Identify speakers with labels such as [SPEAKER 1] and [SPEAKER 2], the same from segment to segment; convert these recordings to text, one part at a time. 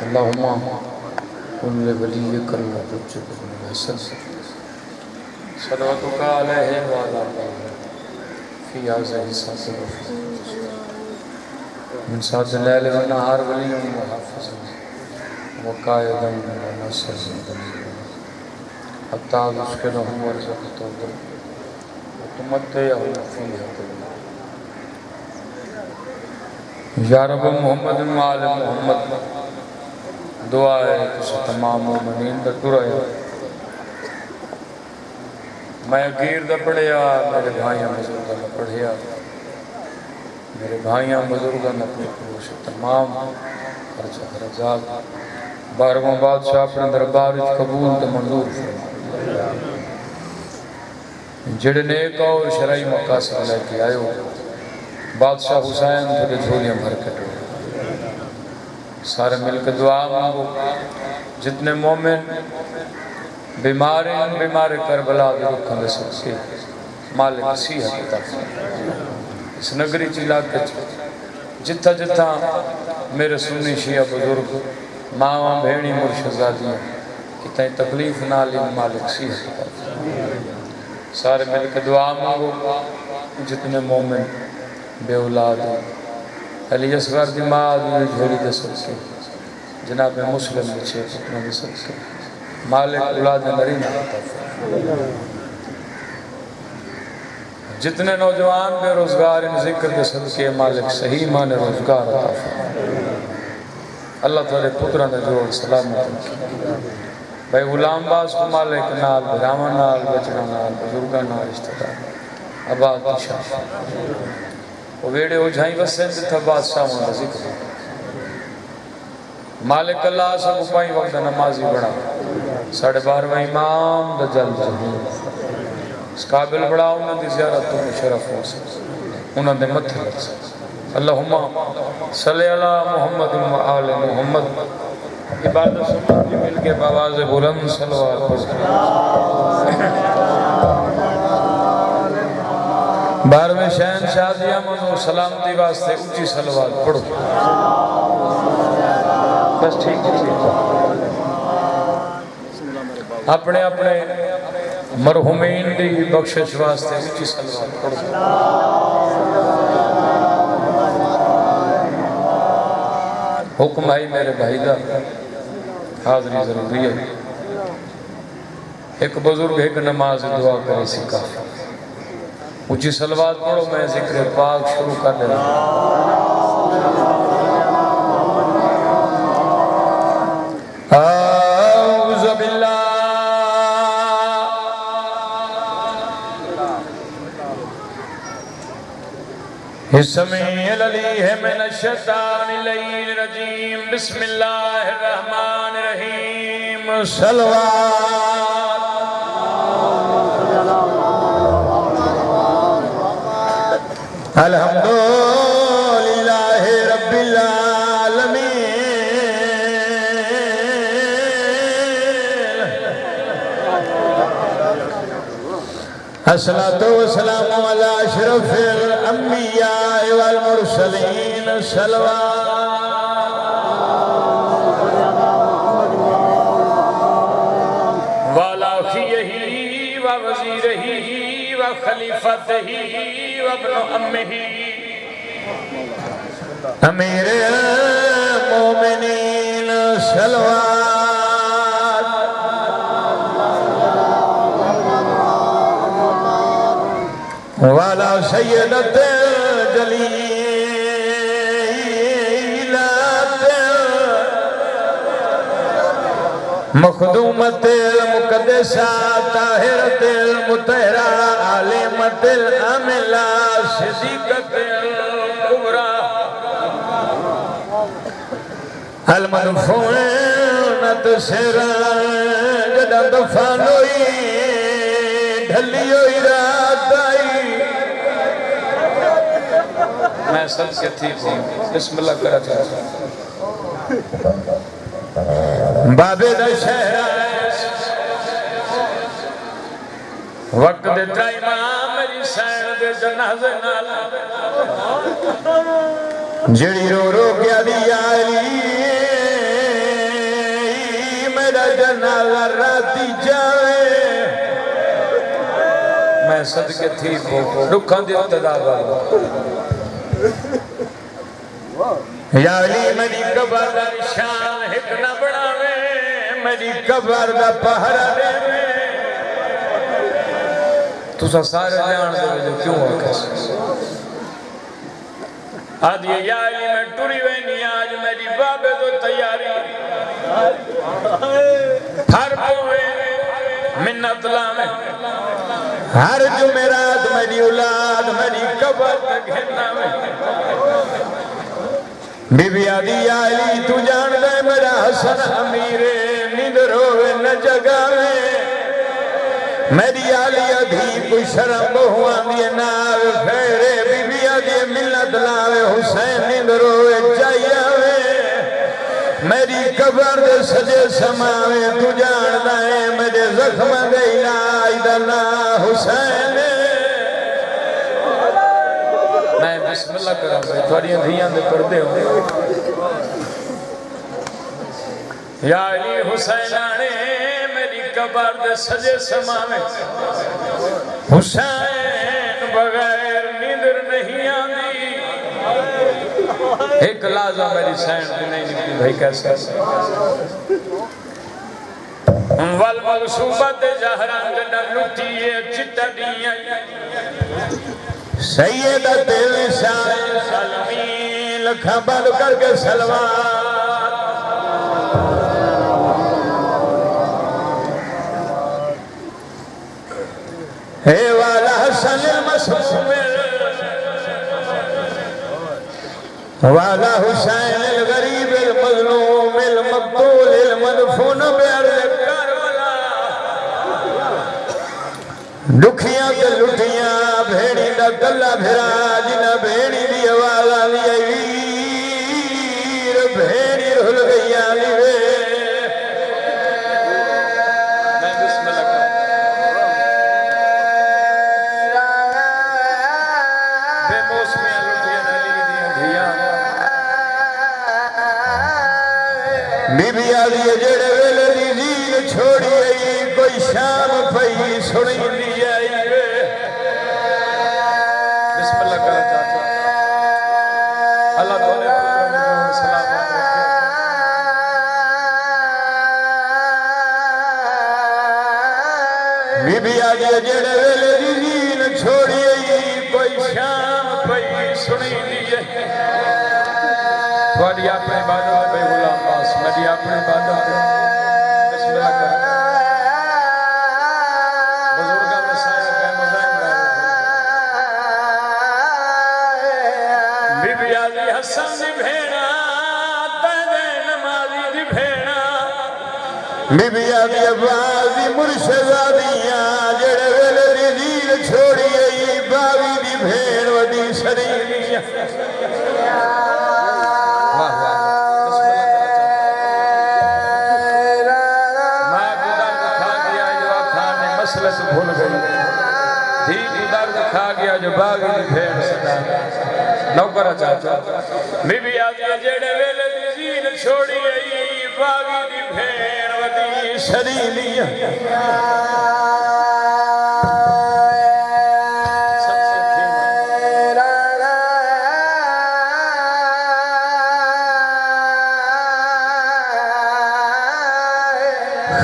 [SPEAKER 1] अल्लाहुम्मा कुल्ल वलिय्यकल मुहज्जब हसन सल्लल्लाहु अलैहि व आला फी हाज़िहि सातिल min सातिल लैल व नहार वलिय्यन व हाफ़िज़न व क़ाइदन व नासिरन हत्ता युस्किनहु वरज़क़तहु व तुमत्तिअहु फ़ीहा या रब मोहम्मद व आल मोहम्मद दुआ है कि तमाम मोमिनीन दा दुआ मैं गीर दा पढ़िया मेरे भाइयों बुजुर्गों ने पढ़िया मेरे भाइयों बुजुर्गों ने तमाम खर्चा खर्चा 12वां बादशाह अपने दरबार कबूल तो मंजूर जेड़े नेक और शरई मकासद लेके आयो बादशाह हुसैन थोड़े झोलियां भर के सारे मिलकर दुआ मांगो जितने मोमिन बीमार करबला के दुखों के सदके मालिक सेहत अता फरमाए इस नगरी च इलाके जिथा जिथा मेरे सुन्नी शिया बुजुर्ग मावा भेणी मुर्शदादियाँ कितनी तकलीफ नाल मालिक सेहत अता फरमाए सारे मिलकर दुआ मांगो जितने मोमिन बे औलाद अली असगर की माँ झोली दे सदके जनाब मुस्लिम बच्चे अपने दे सदके मालिक औलाद नरीना अता फरमाए जितने नौजवान बेरोजगार इन जिक्र के सदके मालिक सही माने रोजगार अता फरमाए अल्लाह तेरे पुत्रा ने जोड़ सलामत भाई गुलाम बास को मालिक नाल भरावा नाल बचना नाल बुजुर्गा नाल रिश्तेदार आबाद शाह वो वेड़े हो जाई वसे जिथा बादशाह का जिक्र मालिक अल्लाह सब पाई वक्त नमाजी बना 12.5 इमाम दा जल इस काबिल बड़ा उन्होंने ज़ियारत तो मुशरफ हो उन्होंने मथे लग अल्लाहुम्मा सल्ली अला मुहम्मद व आले मुहम्मद इबादत सुन्नत की मिल के आवाज़ बुलंद सलवात पढ़ 12वें शहंशाह दी अमन और सलामती वास्ते ऊंची सलवात पढ़ो बस ठीक है अपने अपने मरहुमीन दी बख्शिश वास्ते ऊंची सलवात पढ़ो हुक्म आई मेरे भाई दा हाज़री जरूरी है एक बुजुर्ग एक नमाज दुआ करे सी काफी ऊंची सलवात पढ़ो मैं जिक्र पाक शुरू कर देना बिस्मिल्लाहिर्रहमानिर्रहीम सलवात अल्हम्दुलिल्लाहि रब्बिल आलमीन अस्सलातु वस्सलामु अला अशरफिल अंबिया वल मुरसलीन सलवात वाला खियही व वज़ीरही व खलीफतही व इब्न अम्मिही अमीरे मोमिनीन सलवात वाला सय्यदत जलीलत मखदूमत मुक़द्दसा ताहिरत मुतहरा आलिमत अमिला सिद्दीक़त कुबरा अल मनफूनत सिरा जदा दफनोई ढलियो रात आई मैं सबसे ठीक हूँ बिस्मिल्लाह करा चाहता बाबे दा शहर वक्त देता इमाम मेरी सैन दे जनाजे नाल जेड़ी रो रो के दी आई
[SPEAKER 2] जनाजा राती जावे
[SPEAKER 1] मैं सदके थी दुखा दी इब्तदा
[SPEAKER 2] या अली मेरी कबर दा निशान हिक न बनावे मेरी कबर दा पहरा देवे
[SPEAKER 1] तुसा सारे जान दे क्यों आखस
[SPEAKER 2] आज ये या अली मैं टुरी वेनी आज मेरी बाबे तो तैयारी हर पोवे मिन्नत लावे हर जुमेरात मेरी औलाद मेरी कबर तक घेरना में बीबी आदि या अली तू जान दे मेरा हसन अमीरे नींद रोवे न जगावे मेरी आली अधी कोई शर्म बहुआ दिए नावे फेरे बीबी आदि मिलत लावे हुसैन नींद रोवे जाइयावे मेरी कबर दे सजे समावे तू जानदा है मेरे जख्म दे इलाज दा ना हुसैन
[SPEAKER 1] मैं बिस्मिल्लाह करा भाई थोड़ी धियां दे पर्दे हो
[SPEAKER 2] या अली हुसैन आने मेरी कबर दे सजे समावे हुसैन बगैर नींदर नहीं आंदी
[SPEAKER 1] एक लाजा मेरी सैन की नहीं निकली भाई कैसे
[SPEAKER 2] वल मगसूबत जहरान जन लुटिए चिटड़ियां सैयद शाह सलमी लखा बंद करके सलवार हे वाला हसन मसूम वाला हुसैन गरीब मजलूम मकतूल मदफून बेअर्ज़ करबला दुखियां के लुटियां भेड़ी दा गला भिरा जिन भेड़ी दी आवाज आली वीर भेड़ी रुल गई आली वे
[SPEAKER 1] मैं बिस्मिल्लाह कर बेमौसमी लुटियां नली दी धियां
[SPEAKER 2] बीबी आली जेड़े वेले दी जील छोड़ी आई कोई शाम पई सुनी दी आई
[SPEAKER 1] बिस्मिल्लाह कर चाचा अल्लाह तौले सलामत रखे
[SPEAKER 2] बीबी आली जेड़े वेले दी जील छोड़ी आई कोई शाम पई सुनी दी आई
[SPEAKER 1] थोड़ी अपनी इबादत पे गुलाम पास मेरी अपनी इबादत पे बिस्मिल्लाह कर बुजुर्ग वसाया के मुजाहिद
[SPEAKER 2] बीबी आली हसन दी भेड़ा तेरे नमाजी दी भेड़ा बीबी आली अब्बास दी मुर्शिदा दियां जेड़े वेले दी जील छोड़ी आई बावी दी भेड़ वदी शरीरियां
[SPEAKER 1] वाह वाह मसलत भूल गई धी की दर्द खा गया जो बागी दी भेड़ सदा नौकर चाचा
[SPEAKER 2] बीबी आदि जेड़े वेले दी जील छोड़ी आई बागी दी भेड़ वदी शरीलियां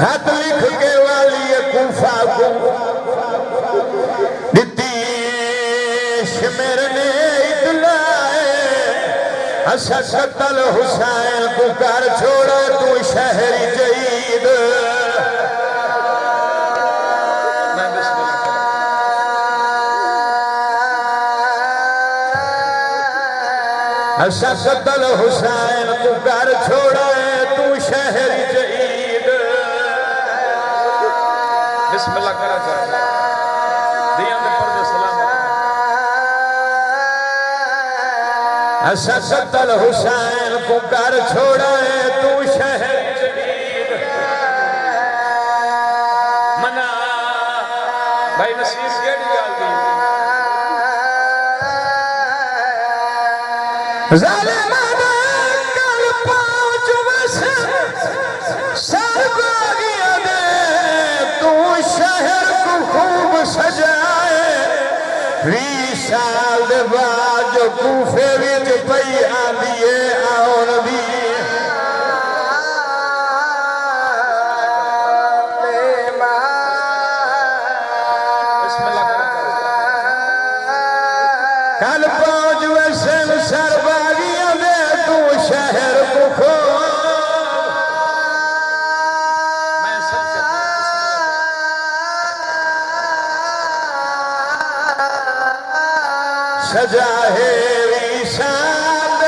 [SPEAKER 2] खत लिख के वाली कूफा को दितीश मेरे ने इतलाए अच्छा कतल हुसैन को कर छोड़ो तू शहरी जईद
[SPEAKER 1] मैं बिस्मिल्लाह कर
[SPEAKER 2] अच्छा कतल हुसैन को कर छोड़ो तू शहरी जईद
[SPEAKER 1] बिस्मिल्लाह कर चाचा दियां दे पर्दे सलामत
[SPEAKER 2] अच्छा कतल हुसैन को कर छोड़ा तू शहर जदीद मना
[SPEAKER 1] भाई नसीब केड़ी गल दी
[SPEAKER 2] जालिमाना कल पहुंच बस सर को गया 20 साल दे बाद जो कूफे विच पई आंदी है आउण दी कल पहुंच वसन सरबागियां दे तू शहर को सजा है विशाल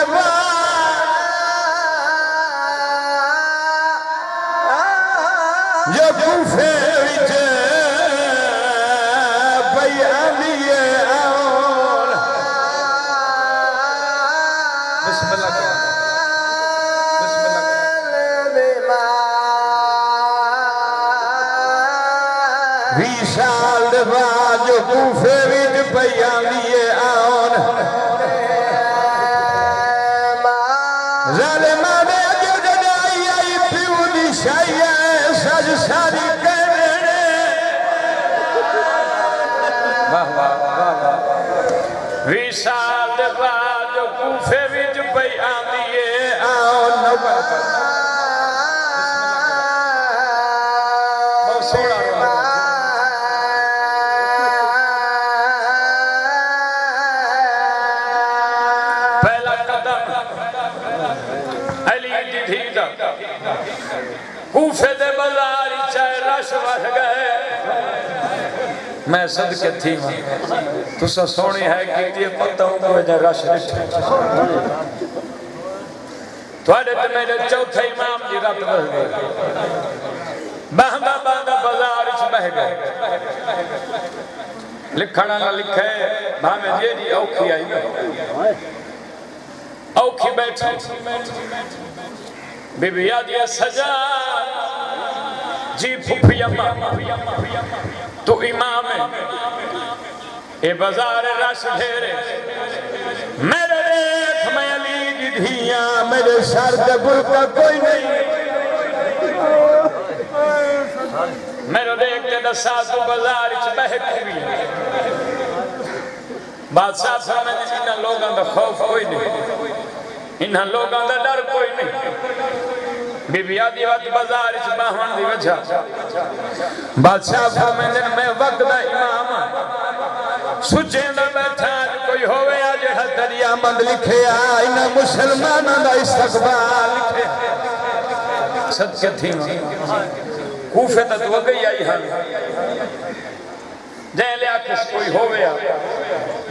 [SPEAKER 2] जो कूफे विच पई आंदी है आउण बिस्मिल्लाह विशाल बाद जो कूफे विच पई आंदी है आउण ज़ालिमा दे जो जदाई आई पिउ दी शाई सज सारी कहने
[SPEAKER 1] वाह वाह वाह वाह 20 साल दे बाद जो कूफे विच पई आंदी है
[SPEAKER 2] आउण
[SPEAKER 1] बहुत सोहना पहला कदम अली दी धी दा कूफे दे बाजार चाहे रश वध गए मैं सदके थी तुसा सोनी है कि ये पता हूं जे रश निठे थोड़े ते मेरे चौथे इमाम दी रात बह गई बहदा बहदा बाजार च बह गए लिखना ना लिखे भावे जेडी औखी आई औखी बैठी बीबी आदि सजा जी फुफी अम्मा तू इमाम है ए बाजार रश ढेरे
[SPEAKER 2] मेरे देख मैं अली दी धियां मेरे सर दे बुरका कोई नहीं
[SPEAKER 1] मेरे देख के दसा तू बाजार च बहकी भी बादशाह फरमाते हैं इन लोगों का खौफ कोई नहीं इन लोगों का डर कोई नहीं बीबी आदि वक्त बाजार च बाहन दी वजह बादशाह फरमाते हैं मैं वक्त दा इमाम सुचे दा बैठा कोई होवे आज दरिया
[SPEAKER 2] मंद लिखे इन मुसलमानों का इस्तकबाल लिखे
[SPEAKER 1] सदके थी कूफे तक तो गई आई हां जै लिया किस कोई होवे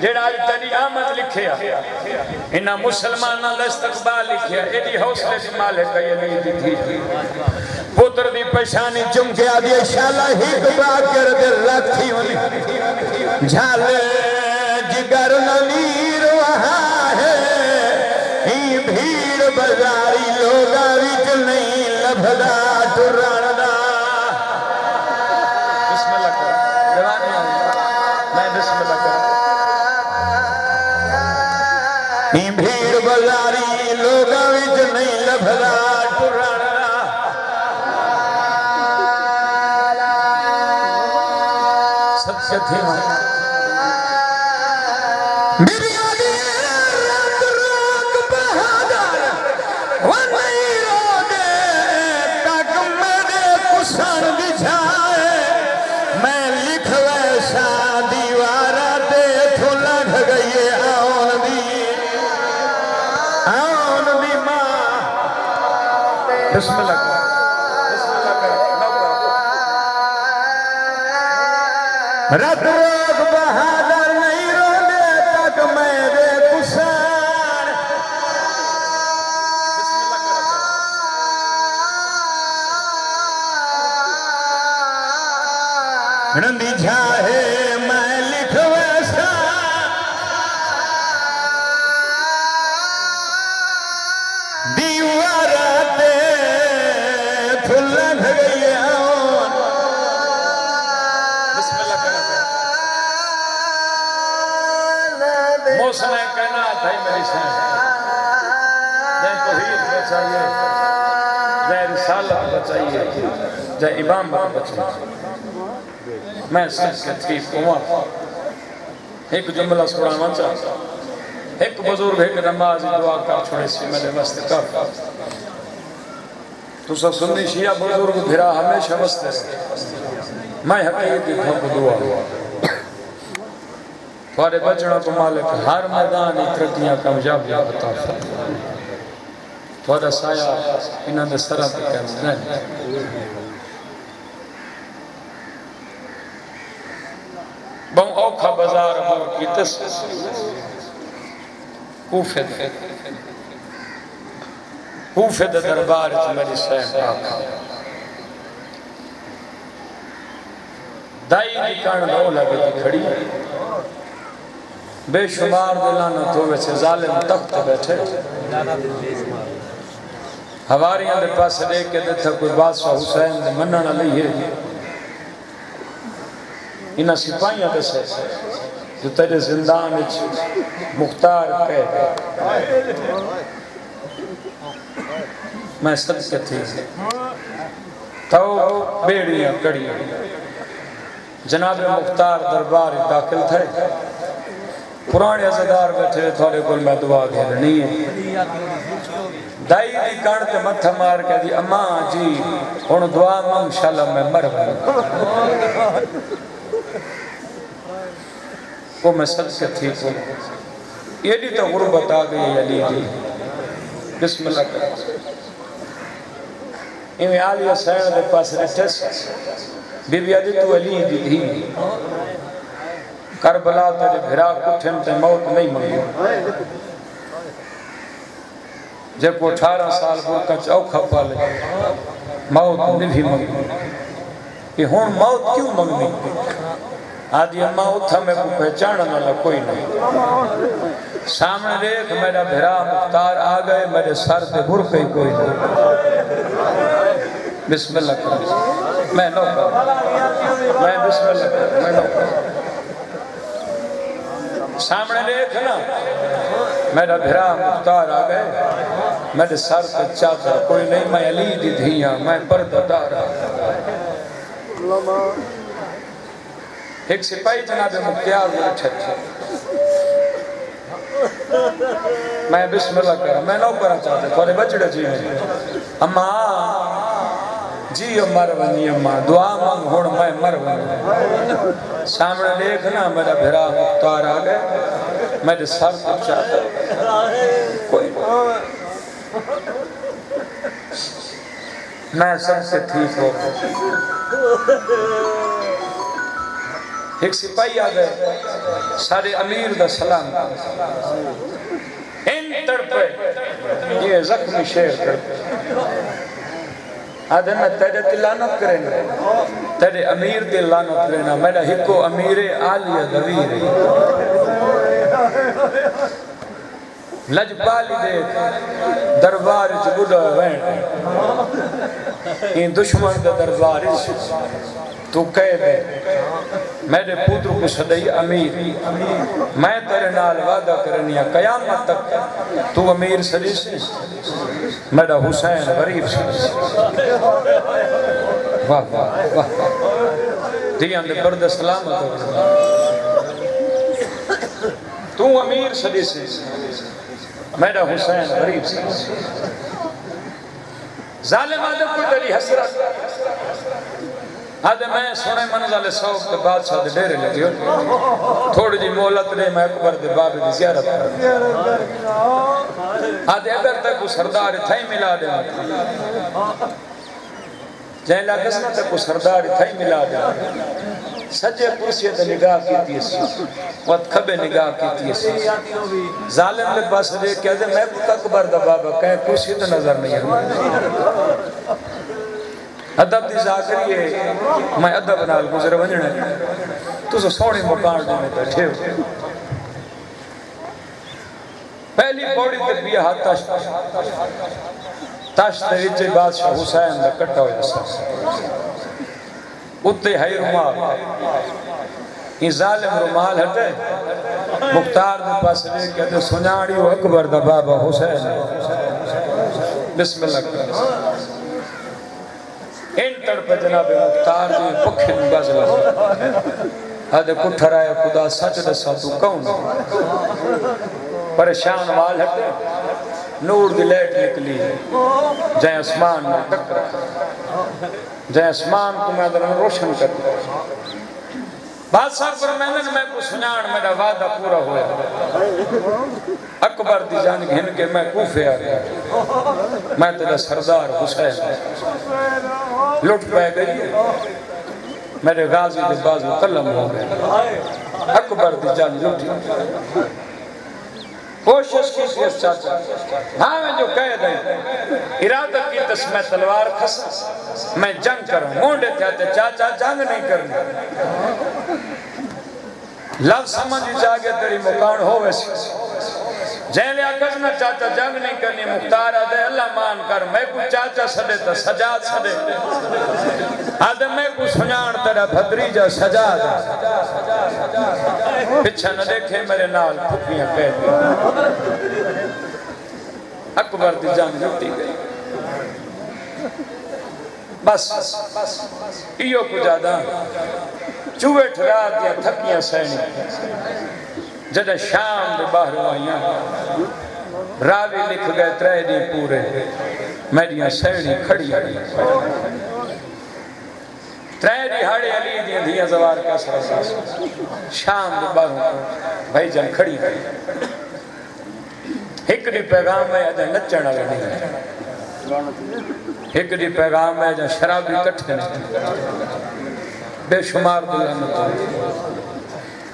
[SPEAKER 1] जेड़ा आज तेरी आमद लिखिया इना मुसलमाना दा इस्तकबाल लिखिया एडी हौसले दी मालिक अली दी थी पुत्र दी पहचानी
[SPEAKER 2] चुमकिया दी शाला हिक बाकर दे रखी होनी झाले जिगर नीर वहां है ई भीड़ बाजारी लोगा विच नहीं लभदा टुरण दा
[SPEAKER 1] बिस्मिल्लाह कर जवानी मैं बिस्मिल्लाह कर
[SPEAKER 2] ई भीड़ बाजारी लोगा विच नहीं लभदा टुरण दा
[SPEAKER 1] सबसे थी बिस्मिल्लाह
[SPEAKER 2] रत रोग बहादुर नहीं रोने तक मेरे कुसान रंदी झाहे मैं लिख वैसा दीवारा ते फुलन गई
[SPEAKER 1] मौसम कहना था मेरी सहन जय तौहीद बचाइए जय रिसालत बचाइए जय इमामत बचाइए मैं सबके थी कुआं एक जुमला सुनावा चाहता एक बुजुर्ग एक नमाज दुआ कर छोड़े सी मेरे वास्ते कर तू सब सुन्नी शिया बुजुर्ग फिरा हमेशा वास्ते मैं हकीकत थक दुआ थोड़े बचना को मालिक हर मैदान तरक्कियां कामयाबियां बता थोड़ा साया इन्होंने सरा पे कहना बहु औखा बाजार हो की तस कूफे दे दरबार च मेरी सैन आखा दाई दी कण नो लगे दी खड़ी बेशुमार दिलाना तो वैसे जालिम तख्त बैठे हवारियां दे पास देख के देखा कोई बादशाह हुसैन दे मनण वाली है इन्हां सिपाहियां दसे जो तेरे जिंदान विच मुख्तार कैद मैं सदके थी तो बेड़ियां कड़ियां जनाब मुख्तार दरबार दाखिल थे पुराने अज़ादार बैठे थोड़े को मैं दुआ घेरनी है दाई दी कण ते मथा मार के दी अम्मा जी हुण दुआ मंग शाला मैं मर वञा को मैं सदके थी को एडी तो गुरबत आ गई अली दी बिस्मिल्लाह कर इवें आलिया सैन दे पास रठस बीबी अदी तू अली दी थी करबला तेरे भिरा कुठन ते मौत नहीं मंगी जे को 18 साल बुरका औखा पाले मौत नहीं मंगी कि हुण मौत क्यों मंगनी आदि अम्मा उठा में को पहचान वाला कोई नहीं सामने देख मेरा भिरा मुख्तार आ गए मेरे सर पे बुरके कोई नहीं बिस्मिल्लाह कर मैं नो कर मैं बिस्मिल्लाह कर मैं नो कर सामने देख ना मेरा भिरा मुख्तार आ गए मेरे सर पे चादर कोई नहीं मैं अली दी धिया मैं पर्दादार एक सिपाही जनाब मुख्तार बैठे मैं बिस्मिल्लाह कर मैं नो करा चाहते थोड़े बचड़े जी अम्मा जी मर वनी अम्मा दुआ मांग हुण मैं मर वनी सामने देख ना मेरा भिरा मुख्तार आ गए मेरे सर पे चादर कोई मैं सबसे ठीक हो एक सिपाही आ गए सारे अमीर दा सलाम इन तड़पे ये जख्मी शेर तड़पे आदे मैं तेरे ते लानत करेना तेरे अमीर ते लानत करेना मेरा हिको अमीर आलिया दवीर लजपाली दे दरबार च बुढ़ा वैन इन दुश्मन दे दरबार च तू कह दे मेरे पुत्र को सदई अमीर मैं तेरे नाल वादा करनिया कयामत तक तू अमीर सदी से मेरा हुसैन गरीब से वाह वाह वाह दियां दे पर्दे सलामत हो तू अमीर सदी से मेरा हुसैन गरीब से जालिम आदम को तेरी हसरत आदे मैं सोने मंज़िल शौक के बादशाह दे डेरे लगी थोड़ी जी मोहलत ने मैं अकबर दे बाबे दी ज़ियारत कर आदे अगर तक को सरदार थाई मिला दे जै लागस न तक को सरदार थाई मिला दे सजे कुर्सी ते निगाह कीती वत खबे निगाह कीती जालिम ने पास देख के दे मैं अकबर दा बाबा कह कुर्सी ते नजर नहीं आ अदब दी जाकरी है मैं अदब नाल गुजर वणना तुस सोहणे मकान दे में बैठे हो पहली पौड़ी ते भी हाथ तश दे विच बादशाह हुसैन दा कट्टा होया सा उत्ते है रुमाल ये जालिम रुमाल हटे मुख्तार दे पास ले कहते सुनाड़ी अकबर दा बाबा हुसैन बिस्मिल्लाह इन तड़पे जनाब मुख्तार जी पखे बाजला आदे पुठर आया खुदा सच दसा तू कौन परेशान वाल हटे नूर दी लाइट निकली जै आसमान में टकरा जै आसमान को मैं रोशन कर बादशाह फरमांदे मैं को सुनान मेरा वादा पूरा होया अकबर दी जान घिन के मैं कूफे आ गया मैं तेरा सरदार हुसैन लुट पै गई मेरे गाजी के बाजू कलम हो गए अकबर दी जान लुटी कोशिश की थी चाचा हाँ मैं जो कह दे इरादा की तस मैं तलवार खसा मैं जंग करूं मोंडे थे चाचा जंग नहीं करनी लव समझ जागे तेरी मुकान हो वैसे जैले आकस ना चाचा जंग नहीं करनी मुख्तार आदे अल्लाह मान कर मैं को चाचा सदे तो सजाद सदे आदे मैं को सुनान तेरा भद्रीजा सजाद पीछे न देखे मेरे नाल फुफियां कह अकबर दी जान लुटी गई बस इयो को ज्यादा चूहे ठरा दिया थकियां सहनी जद शाम दे बाहर आईया रावी लिख गए 3 दिन पूरे मेरिया सहनी खड़ी 3 दिहाड़े अली दी धिया सवार का शाम दे बाहर भाई जन खड़ी एक दी पैगाम है अज नचण वाले नहीं एक दी पैगाम है अज शराबी इकट्ठे बेशुमार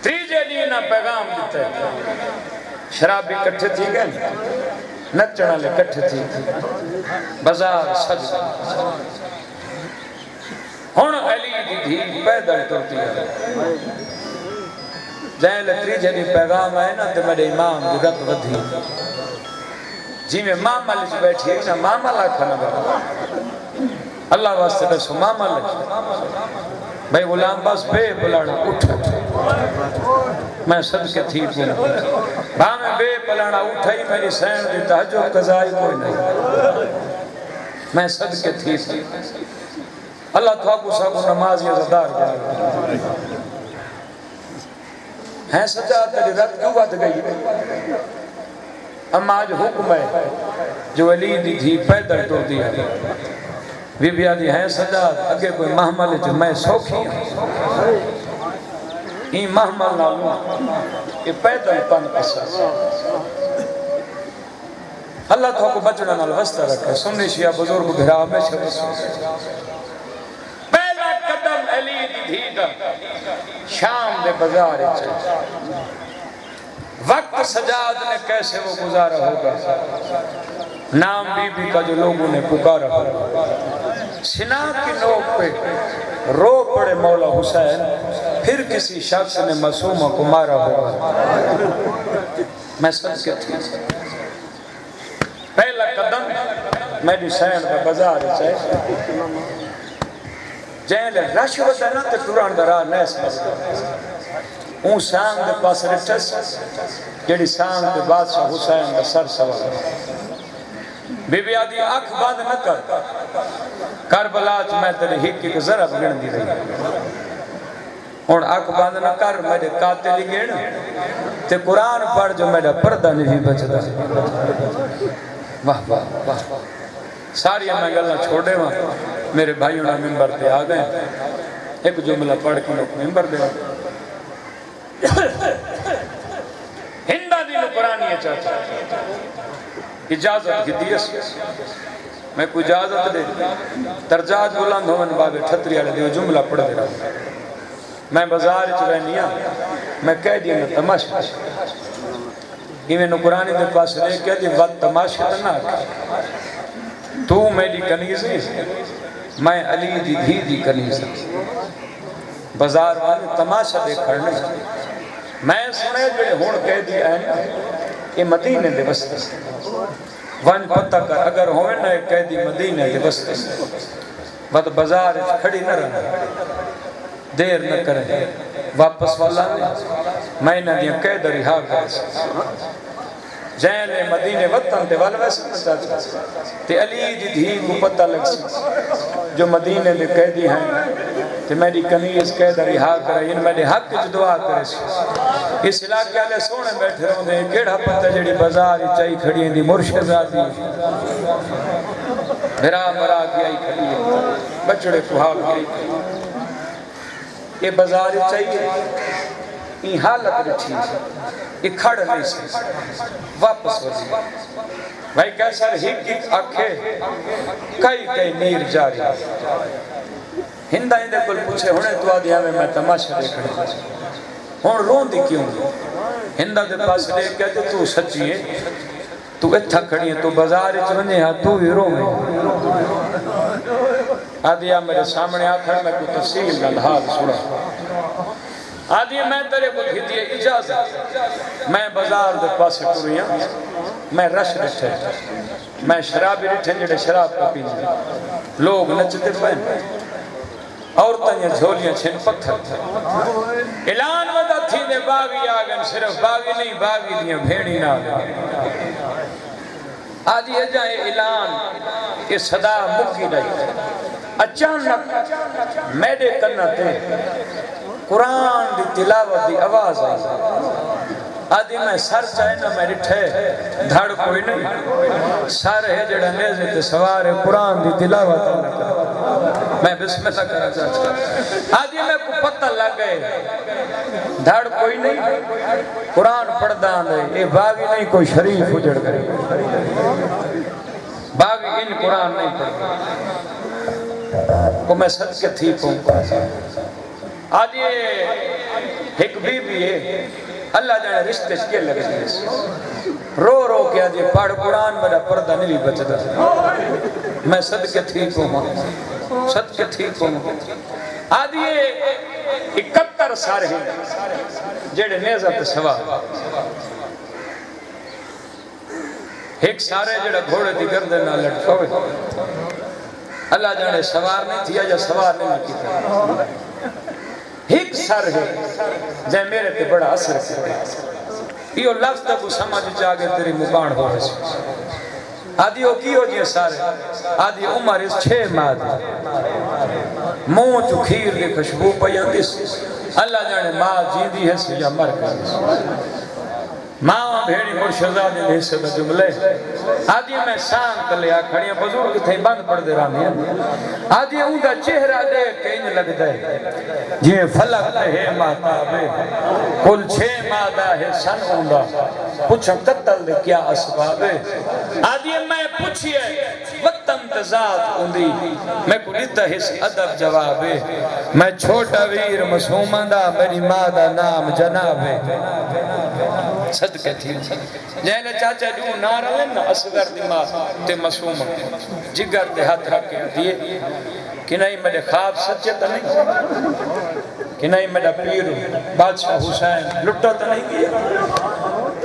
[SPEAKER 1] तीजे दी ना पैगाम दिता शराबी इकट्ठे थी गए नचण वाले इकट्ठे थी बाजार सज हुण अली दी धी पैदल टुरती है जैल तीजे दी पैगाम है ना ते मेरे इमाम दी रत वधी जिवें मामा लिच बैठी है ना मामा लाखन अल्लाह वास्ते दसो मामा लिच भाई गुलाम बस बे बुलाना उठ मैं सदके थी भावे बे बुलाना उठाई मेरी सैन दी तहज्जुद कज़ाई कोई नहीं मैं सदके थी अल्लाह थाकू साकू नमाज अज़ादार है सजा तेरी रत क्यों बद गई अम्मा आज हुक्म है जो अली दी थी पैदल टुरदी है बीबी आदि है सजा अगे कोई महमल च मैं सौखी ई महमल नालू ये पैदल पन असा अल्लाह तो को बचना नाल वस्ता रखे सुन्नी शिया बुजुर्ग घरा में पहला कदम अली दी थी दा शाम दे बाजार च वक्त सजाद ने कैसे वो गुजारा होगा नाम बीबी का जो लोगों ने पुकारा सिना की नोक पे रो पड़े मौला हुसैन फिर किसी शख्स ने मासूमा को मारा होगा मैं सच के थी पहला कदम मेरी सैन का बाजार है जैले रश होता ना तो तुरंत दरा नैस ऊ सांग दे पास रिटस जेडी सांग दे बादशाह हुसैन का सर सवार बीबी आदि अख बंद न कर करबला च मैं तेरे हिक एक जरा गिनदी रही हुन अख बंद न कर मेरे कातिल गिन ते कुरान पढ़ जो मेरा पर्दा नहीं बचदा वाह वाह वाह सारी मैं गल्लां छोड़े वा मेरे भाइयों ना मिंबर पे आ गए एक जुमला पढ़ के मिंबर दे हिंदा दी कुरानी है चाचा इजाजत दी मैं कोई इजाजत दे दरजात बुलंद होवन बाबे ठतरी वाले दियो जुमला पढ़ दे रहा मैं बाजार च रहनी मैं कह दिया ना तमाशा इवें नु कुरानी दे पास ले कह दी वत तमाशा ना तू मेरी कनीज मैं अली दी धी दी कनीज बाजार वाले तमाशा देखण नहीं मैं सुने जे हुण कह दी है ये मदीने दे वस्ते वन पता कर अगर होवे ना कैदी मदीने दे वस्ते बद बाजार खड़ी न रहना देर न करे वापस वाला मैं ना दिया कैद रिहा कर जैले मदीने वतन ते वाल वैसे ते अली दी धी को पता लग सी जो मदीने दे कैदी हैं ते मेरी कनीज कैद रिहा करे इन मेरे हक च दुआ करे इस इलाके वाले सोने बैठे रहंदे केड़ा पता जेड़ी बाजार च आई खड़ी दी मुर्शिदादी मेरा मरा के आई खड़ी है बचड़े कुहाल के ये बाजार च आई ई हालत रखी ये खड़ नहीं सी वापस वसी भाई कैसा हिक हिक आखे कई कई नीर जारी हिंदा इंदे कोल पूछे हुणे तू आदि आवे मैं तमाशा देखण हुण रोंदी क्यों हिंदा दे पास देख के तू सच्ची है तू इत्था खड़ी है तू बाजार च वने हा तू ही रोवे आदि आ मेरे सामने आखण मैं कोई तफसील गल हाल सुना आदि मैं तेरे को दी इजाजत मैं बाजार दे पास टुरिया मैं रश बैठे मैं शराबी बैठे जेडे शराब पींदे लोग नचते पे औरतां झोलियां छिन पत्थर ऐलान वदा थी ने बागी आ गन सिर्फ बागी नहीं बागी दियां भेड़ी ना आज ये जाए ऐलान ये सदा मुक्की रही अचानक मेरे कन्ना ते कुरान दी तिलावत दी आवाज आई आदि मैं सर चाहे ना मैं रिठे धड़ कोई नहीं सर है जड़ा नेज़े ते सवार है कुरान दी तिलावत मैं बिस्मिल्लाह करा चाहता आदि मैं को पता लग गए धड़ कोई नहीं कुरान पढ़दा है ये बागी नहीं कोई शरीफ उजड़ करे बागी इन कुरान नहीं पढ़दा को मैं सदके थी पहुंचा आज ये एक बीबी है अल्लाह जाने रिश्ते के लग गए रो रो के आज पढ़ कुरान मेरा पर्दा नहीं बचता मैं सदके थी पहुंचा सदके थी पहुंचा आज ये 71 सारे जेड़े नेज़त सवार एक सारे जेड़ा घोड़े दी गर्दन नाल लटकावे अल्लाह जाने सवार नहीं थी या सवार नहीं किया एक सर है जे मेरे ते बड़ा असर करे यो लफ्ज तक समझ जागे तेरी मुबान हो रही आदि ओ की हो जी सारे आदि उम्र 6 माह मुंह चो खीर की खुशबू पई आंदी अल्लाह जाने मां जींदी है या मर गई मां भेड़ी मुर्शिदादी ने हिस्से दा जुमले आदि मैं सांग तले आ खड़िया बुजुर्ग थे बंद पड़दे रहंदे आदि उनका चेहरा देख के इंज लगदा है जे फलक ते है माताबे कुल 6 मादा है सन उंदा पूछ कत्ल दे क्या असबाब है आदि मैं पूछिए वतन तजात उंदी मैं को दिता हिस अदब जवाब है मैं छोटा वीर मासूमा दा मेरी मां दा नाम जनाब है सदके थी जैले चाचा दू ना रहे ना असगर दी मां ते मासूम जिगर दे हाथ रख के दिए कि नहीं मेरे ख्वाब सच्चे तो नहीं कि नहीं मेरा पीर बादशाह हुसैन लुटा तो नहीं किया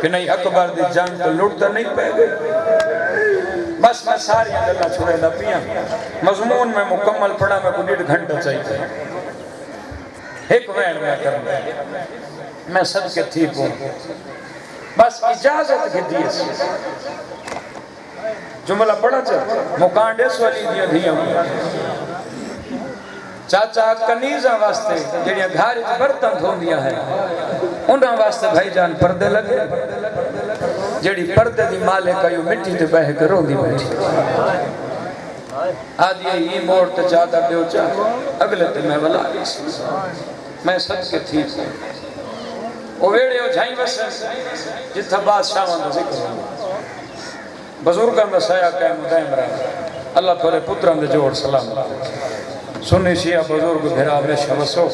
[SPEAKER 1] कि नहीं अकबर दी जंग तो लुट तो नहीं पै गई बस मैं सारी गल्ला छुड़े दा पिया मजमून में मुकम्मल पढ़ा मैं को 1.5 घंटा चाहिए एक वैन में करना मैं सदके थी पहुंच बस इजाजत के दिए जुमला पढ़ा च मुकांडेस वाली दिया धियां चाचा कनीजा वास्ते जेड़ियां घर च बर्तन धोंदियां है उन्हां वास्ते भाईजान पर्दे लगे जेड़ी पर्दे दी मालिक है मिट्टी ते बह के रोंदी बैठी आदि ये मोड़ ते ज्यादा दियो चा अगले ते मैं वला मैं सदके थी ओ वेड़े ओ जाई बस जिथा बादशाह दा जिक्र बुजुर्गां दा साया कायम दायम रहे अल्लाह थोड़े पुत्रां दे जोड़ सलामत सुन्नी शिया बुजुर्ग भिरावरे शवसो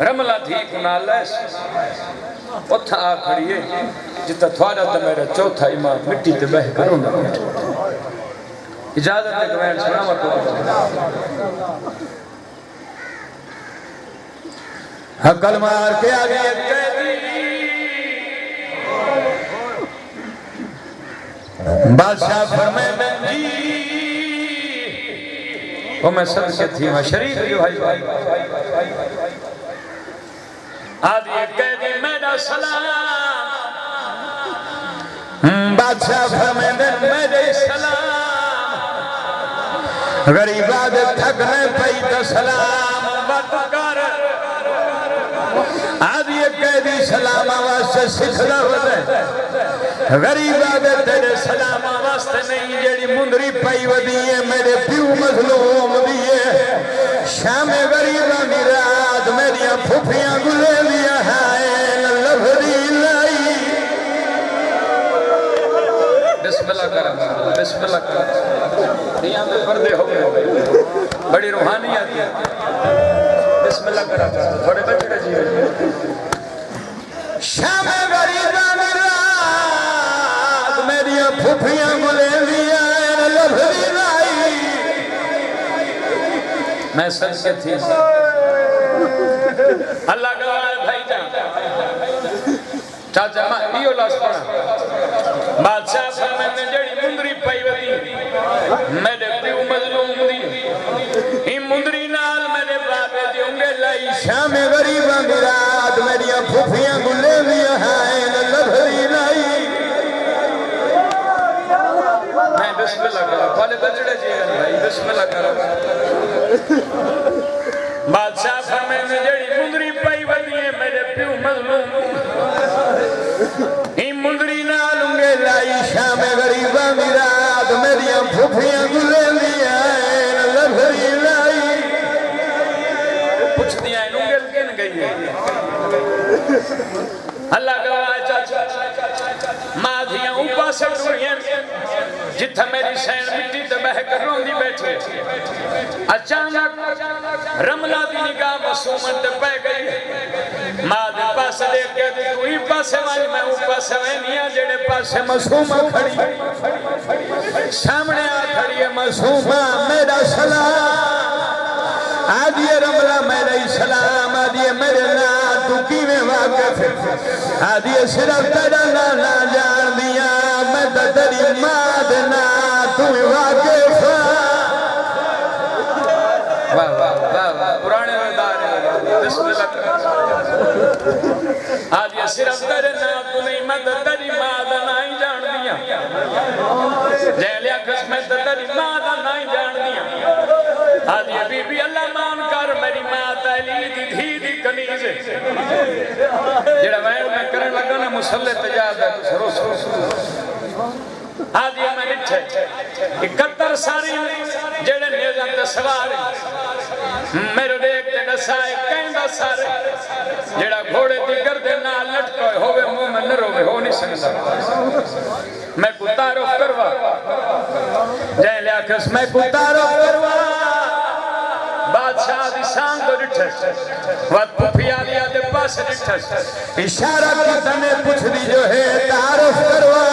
[SPEAKER 1] रमला थी कुनालस उथा आ खड़िए जिता थोड़ा तो मेरा चौथा इमाम मिट्टी ते बह करूं ना इजाजत दे कमेंट सुनावा तो
[SPEAKER 2] हकल मार के आगे कैदी बादशाह फरमाए जी
[SPEAKER 1] ओ मैं सदके थी मैं शरीफ जो भाई आदि कैदी मेरा सलाम
[SPEAKER 2] बादशाह फरमाए मेरे सलाम गरीबा दे थकने पई तो सलाम मत कर आज ये कैदी सलाम वास्ते सिखदा वदे गरीबा दे तेरे सलाम वास्ते नहीं जेड़ी मुंदरी पई वदी है मेरे प्यू मजलूम दी है शाम गरीबा दी रात मेरिया फुफियां गुले दिया है लफदी लाई
[SPEAKER 1] बिस्मिल्लाह कर बिस्मिल्लाह कर यहाँ पे पर्दे हो गए बड़ी रूहानियत है बिस्मिल्लाह कर थोड़े बच्चे जी
[SPEAKER 2] शाम गरीबा दी रात मेरिया फुफियां गुले दिया है लफदी लाई
[SPEAKER 1] मैं सच से थी अल्लाह गवाह भाई जान चाचा मा इयो लाश पड़ा बादशाह फरमाते ने जड़ी मुंदरी पई वदी मेरे प्यू मजलूम दी ई मुंदरी नाल मेरे बाबे दी उंगल लाई
[SPEAKER 2] शाम गरीबा दी रात मेरिया फुफियां गुले दिया है लफदी लाई
[SPEAKER 1] मैं बिस्मिल्लाह करो वाले बचड़े जी भाई बिस्मिल्लाह करो बादशाह फरमाते ने जड़ी मुंदरी पई वदी है मेरे प्यू मजलूम
[SPEAKER 2] ई मुंदरी नाल उंगे लाई शाम गरीबा दी रात मेरिया फुफियां गुले दिया है लफदी लाई
[SPEAKER 1] पूछती हैं उंगल किन गई है अल्लाह गवाह चाचा मां दियां ऊपर से टुरियां जिथे मेरी सैन मिट्टी ते बह कर रोंदी बैठे अचानक रमला दी निगाह मासूमत ते पै गई मां दे पास देख के तू ही पासे वाली मैं ऊपर से वैनिया जेड़े पासे
[SPEAKER 2] मासूमा खड़ी सामने आ खड़ी है मासूमा मेरा सलाम आज ये रमला मेरा सलाम आज ये मेरे ना तू किवें वाकिफ आज ये सिर्फ तेरा ना जान दिया मैं तो तेरी मां दे ना तू वाकिफ
[SPEAKER 1] वाह वाह वाह वाह पुराने वदार बिस्मिल्लाह आज ये सिर्फ तेरे ना तू नहीं मैं तो तेरी मां दा ना ही जान दिया जय लिया मैं तो तेरी मां दा ना ही जान दिया आज ये बीबी अल्लाह मान कर मेरी मां तली दी धी दी कनीज जेड़ा वैन मैं करन लगा ना मुसल्ले ते जादा रोस आज ये मैं निठे 71 सारी जेड़े नेज़ां ते सवार मेरे देख ते दसाए कहंदा सारे जेड़ा घोड़े दी गर्दे नाल लटको होवे मुंह में न रोवे हो नहीं सकदा मैं को तारुफ करवा जय लियाखस मैं को तारुफ करवा बादशाह दी शान तो डिठे वत पुफिया लिया दे पास डिठे
[SPEAKER 2] इशारा की तने पूछ दी जो है तारुफ करवा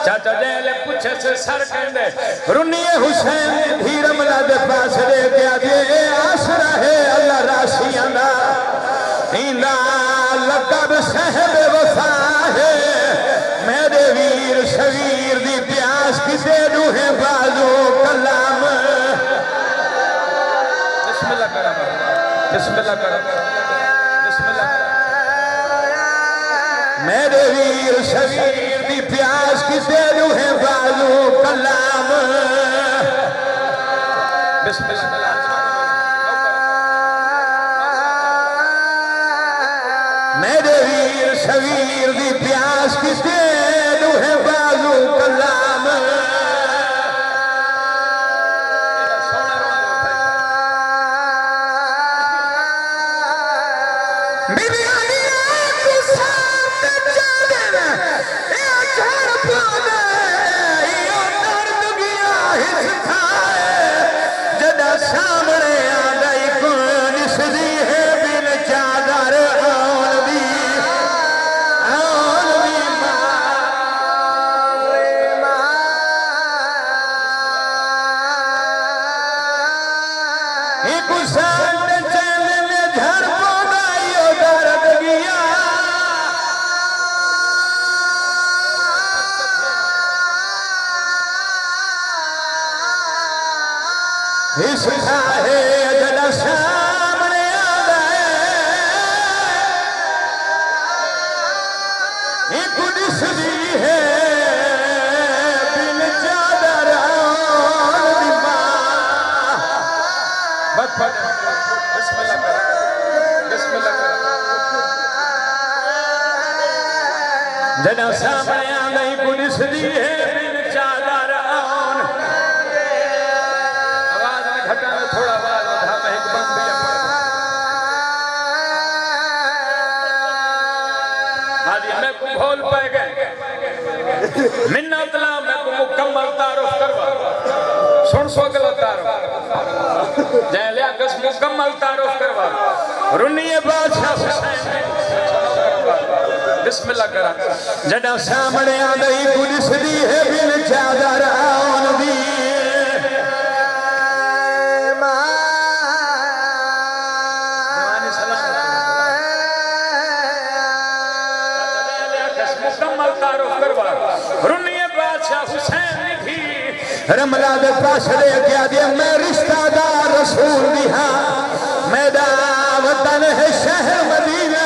[SPEAKER 1] चाचा जैले पूछे से सर कहंदे
[SPEAKER 2] रुनिए हुसैन धी रमला दे पास रे गया दे आसरा है अल्लाह राशियां दा इंदा लकब साहब वफा है मेरे वीर शवीर दी प्यास किसे दूहे बाजू कलाम
[SPEAKER 1] बिस्मिल्लाह कर बिस्मिल्लाह कर बिस्मिल्लाह
[SPEAKER 2] मेरे वीर शवीर दी प्यास किसे दूहे बाजू कलाम
[SPEAKER 1] बिस्मिल्लाह
[SPEAKER 2] मेरे वीर शवीर दी प्यास किसे दूहे बाजू कलाम सामने आ गई कौन सदी है बिन चादर आन दी एक साथ चल में झड़ पौधाई दर्द गया इसका है जरा सामने आ गए एक दिसदी है बिन चादर
[SPEAKER 1] दिसदी है बिन चादर आन। आवाज में घटा में थोड़ा आवाज बढ़ा में एक बंद दिया हाजी मैं को भोल पाए गए मिन्नतला मैं को मुकम्मल तारुफ करवा सुन सो गलत तारुफ जय लिया कस मुकम्मल तारुफ करवा रुनिए बादशाह हुसैन बिस्मिल्लाह करा
[SPEAKER 2] जड़ा सामने आ गई पुलिस दी है बिन चादर आन दी
[SPEAKER 1] मुकम्मल तारुफ करवा रुनिए बादशाह हुसैन थी
[SPEAKER 2] रमला दे पास ले गया दे मैं रिश्तेदार रसूल दी हां मेरा वतन है शहर मदीना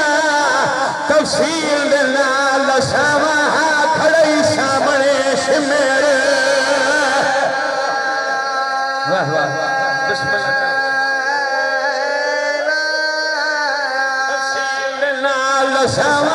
[SPEAKER 2] तफसील दे नाल सावा खड़ई सामने शिमेर वाह वाह बिस्मिल्लाह तफसील दे नाल सावा